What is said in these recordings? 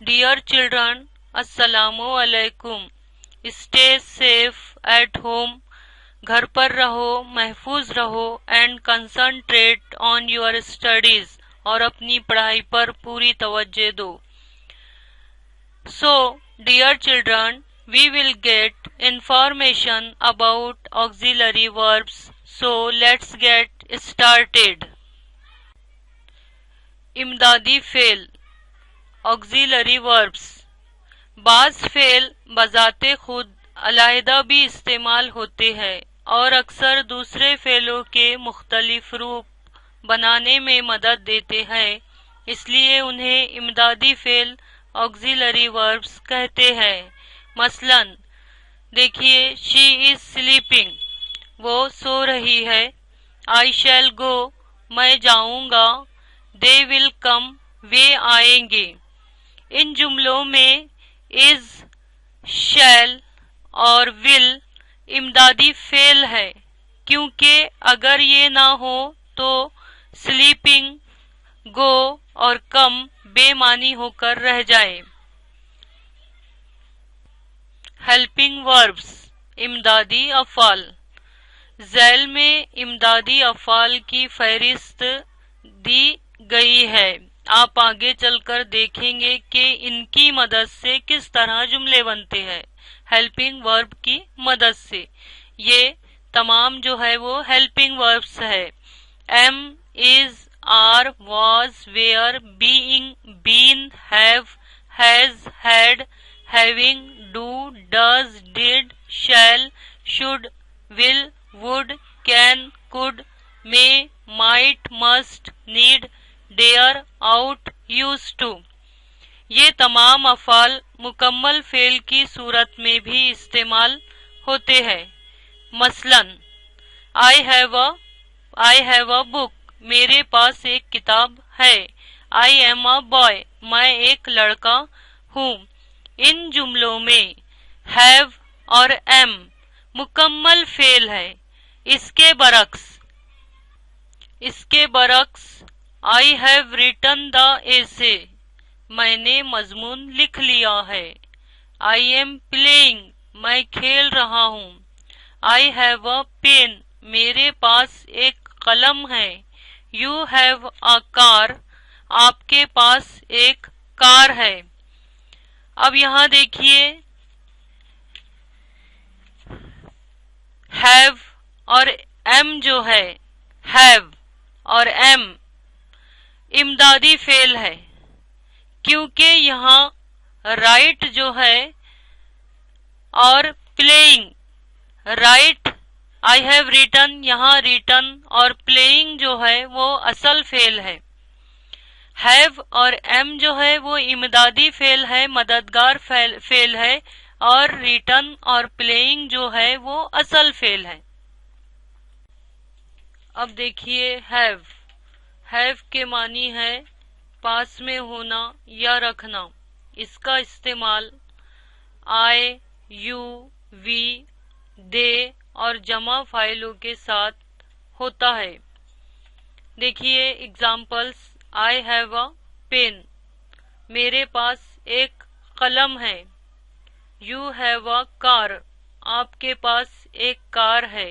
Dear children, अस्सलामु अलैकुम। Stay safe at home. घर पर रहो, महफूज रहो and concentrate on your studies, और अपनी पढ़ाई पर पूरी तवज्जो दो। So dear children, we will get information about auxiliary verbs. So let's get started. इमदादी फेल, ऑक्सिलरी वर्ब्स। बाज फेल बजाते खुद अलहदा भी इस्तेमाल होते हैं और अक्सर दूसरे फेलों के मुख्तलिफ रूप बनाने में मदद देते हैं, इसलिए उन्हें इमदादी फेल ऑक्सिलरी वर्ब्स कहते हैं। मसलन देखिए, शी इज स्लीपिंग, वो सो रही है। आई शैल गो, मैं जाऊंगा। दे विल कम, वे आएंगे। इन जुमलों में इज, शैल और विल इमदादी फेल है, क्योंकि अगर ये ना हो तो स्लीपिंग, गो और कम बेमानी होकर रह जाए। Helping verbs, इमदादी अफ़ाल। झैल में इमदादी अफ़ाल की फहरिस्त दी गई है। आप आगे चलकर देखेंगे कि इनकी मदद से किस तरह जुमले बनते हैं। हेल्पिंग वर्ब की मदद से ये तमाम जो है वो हेल्पिंग वर्ब्स है। Am, is, are, was, were, being, been, have, has, had, having, do, does, did, shall, should, will, would, can, could, may, might, must, need, dare, ought, use to. ये तमाम अफ़ाल मुकम्मल फेल की सूरत में भी इस्तेमाल होते हैं। मसलन आई हैव अ बुक, मेरे पास एक किताब है। आई एम अ बॉय, मैं एक लड़का हूँ। इन जुमलों में हैव और एम मुकम्मल फेल है। इसके बरक्स आई हैव रिटन द एसे, मैंने मजमून लिख लिया है। आई एम प्लेइंग, मैं खेल रहा हूँ। आई हैव अ पेन, मेरे पास एक कलम है। यू हैव अ कार, आपके पास एक कार है। अब यहाँ देखिए, हैव और एम जो है, हैव और एम इमदादी फेल है, क्योंकि यहाँ राइट जो है और playing, write I have written, यहाँ रिटन और प्लेइंग जो है वो असल फेल है। हैव और एम जो है वो इमदादी फेल है, मददगार फेल है, और रिटन और प्लेइंग जो है वो असल फेल है। अब देखिए, हैव के मानी है पास में होना या रखना। इसका इस्तेमाल आई, यू, वी, दे और जमा फाइलों के साथ होता है। देखिए examples, I have a pen, मेरे पास एक कलम है। यू हैव अ कार, आपके पास एक कार है।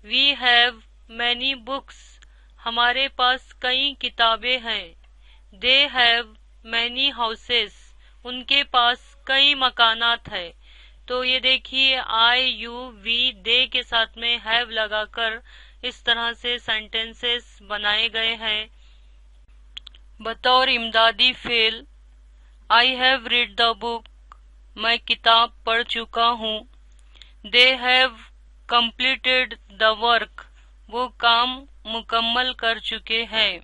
वी हैव मैनी बुक्स, हमारे पास कई किताबें हैं। दे हैव मैनी हाउसेस, उनके पास कई मकानात है। तो ये देखिए, आई, यू, वी, दे के साथ में हैव लगाकर इस तरह से सेंटेंसेस बनाए गए हैं। बतौर इमदादी फेल, I have read the book, मैं किताब पढ़ चुका हूँ। They have completed the work, वो काम मुकम्मल कर चुके हैं।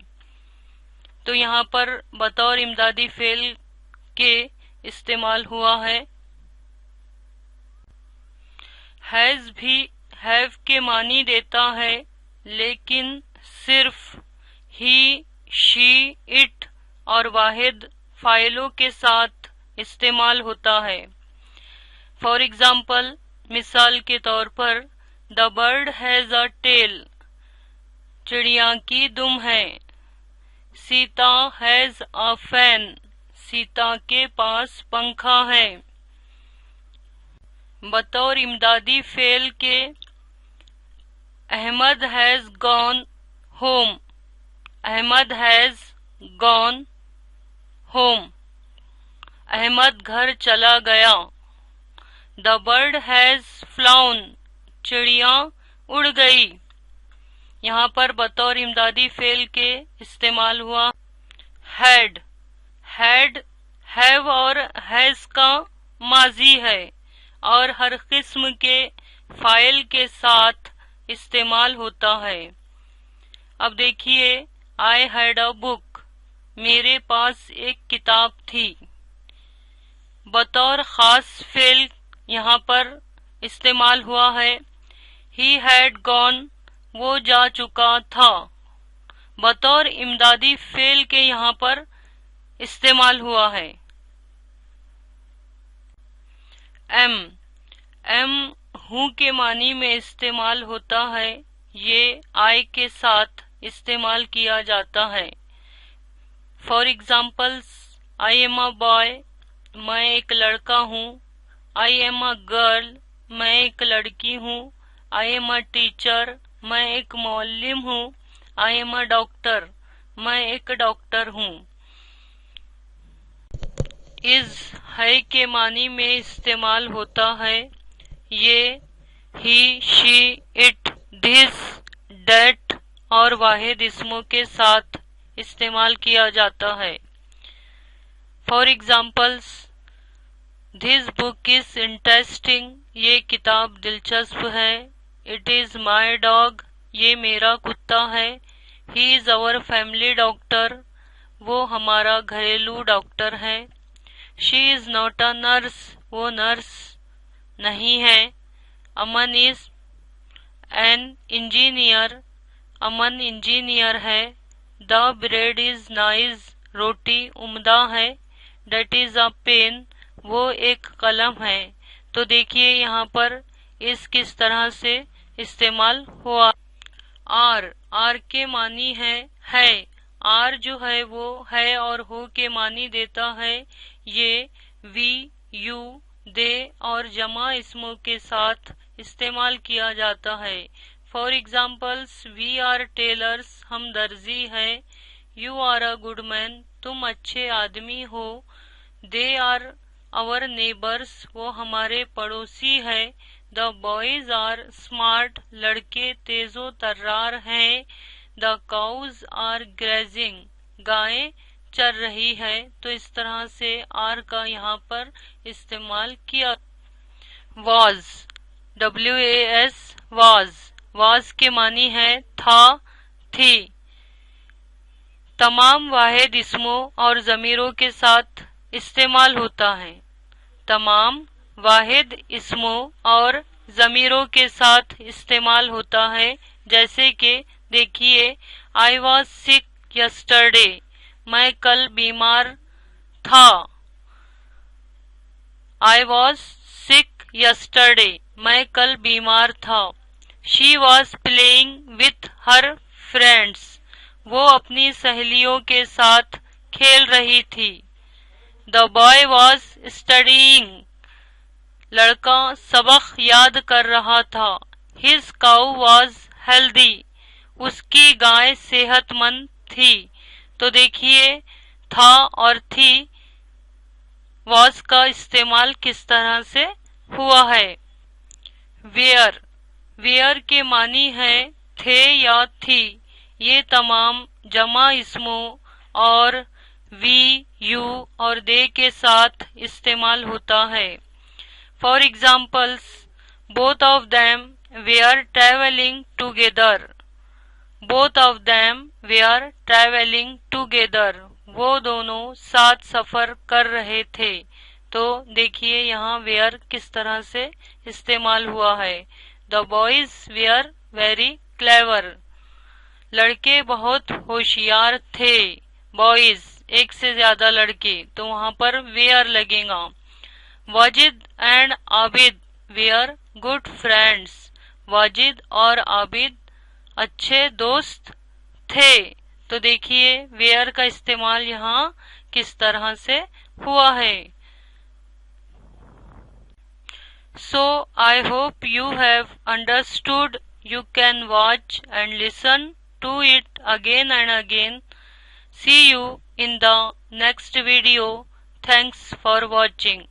तो यहाँ पर बतौर इमदादी फेल के इस्तेमाल हुआ है। हैज भी हैव के मानी देता है, लेकिन सिर्फ ही, शी, इट और वाहिद फाइलों के साथ इस्तेमाल होता है। फॉर एग्जाम्पल, मिसाल के तौर पर, the bird has a tail, चिड़िया की दुम है। Sita has a fan, Sita के पास पंखा है। बतौर इमदादी फेल के Ahmad has gone home. Ahmad has gone home. Ahmad घर चला गया। The bird has flown. चिड़िया उड़ गई। यहाँ पर बतौर इमदादी फेल के इस्तेमाल हुआ हैड। हैड हैव और हैज का माजी है और हर किस्म के फाइल के साथ इस्तेमाल होता है। अब देखिए, आई हैड अ बुक। मेरे पास एक किताब थी। बतौर खास फेल यहाँ पर इस्तेमाल हुआ है ही हैड गॉन। वो जा चुका था। बतौर इमदादी फेल के यहाँ पर इस्तेमाल हुआ है एम। एम हूँ के मानी में इस्तेमाल होता है। ये आई के साथ इस्तेमाल किया जाता है। For examples, I am a boy, मैं एक लड़का हूँ। आई एम अ गर्ल, मैं एक लड़की हूँ। आई एम अ टीचर, मैं एक मौल्लिम हूँ। आई एम अ डॉक्टर, मैं एक डॉक्टर हूँ। इज है के मानी में इस्तेमाल होता है। ये he, she, it, this, that और वाहिद इसमों के साथ इस्तेमाल किया जाता है। For examples, this book is interesting. ये किताब दिलचस्प है। It is my dog. ये मेरा कुत्ता है। He is our family doctor. वो हमारा घरेलू डॉक्टर है। She is not a nurse. वो नर्स नहीं है। Aman is an engineer. Aman engineer है। The bread is nice. रोटी उम्दा है। Date is a pen. वो एक कलम है। तो देखिए यहाँ पर इस किस तरह से इस्तेमाल हुआ। आर के मानी है। आर जो है वो है और हो के मानी देता है। ये वी, यू, दे और जमा इसमों के साथ इस्तेमाल किया जाता है। For examples, we are tailors. हम दर्जी है। You are a good man. तुम अच्छे आदमी हो। They are our neighbours. वो हमारे पड़ोसी है। The boys are smart. लड़के तेजो तर्रार हैं। The cows are grazing. गायें चर रही है। तो इस तरह से आर का यहाँ पर इस्तेमाल किया। Was, WAS, was. वॉज के मानी है था, थी। तमाम वाहिद इसमों और ज़मीरों के साथ इस्तेमाल होता है। तमाम वाहिद इसमों और ज़मीरों के साथ इस्तेमाल होता है। जैसे कि देखिए, आई वॉज सिक यस्टरडे। मैं कल बीमार था। I was sick yesterday. मैं कल बीमार था। She was playing with her friends. वो अपनी सहेलियों के साथ खेल रही थी। The boy was studying. लड़का सबक याद कर रहा था। His cow was healthy. उसकी गाय सेहतमंद थी। तो देखिए, था और थी वॉज का इस्तेमाल किस तरह से हुआ है। वेयर, वेयर के मानी है थे या थी। ये तमाम जमा इसमों और वी, यू और दे के साथ इस्तेमाल होता है। For examples, both of them were travelling together. Both of them were travelling together. वो दोनों साथ सफर कर रहे थे। तो देखिए यहाँ वेयर किस तरह से इस्तेमाल हुआ है। The boys were very clever. लड़के बहुत होशियार थे। बॉयज एक से ज्यादा लड़के, तो वहां पर वेयर लगेगा। Wajid and Abid were good friends. Wajid और आबिद अच्छे दोस्त थे। तो देखिए वेयर का इस्तेमाल यहाँ किस तरह से हुआ है। So I hope you have understood. You can watch and listen to it again and again. See you in the next video. Thanks for watching.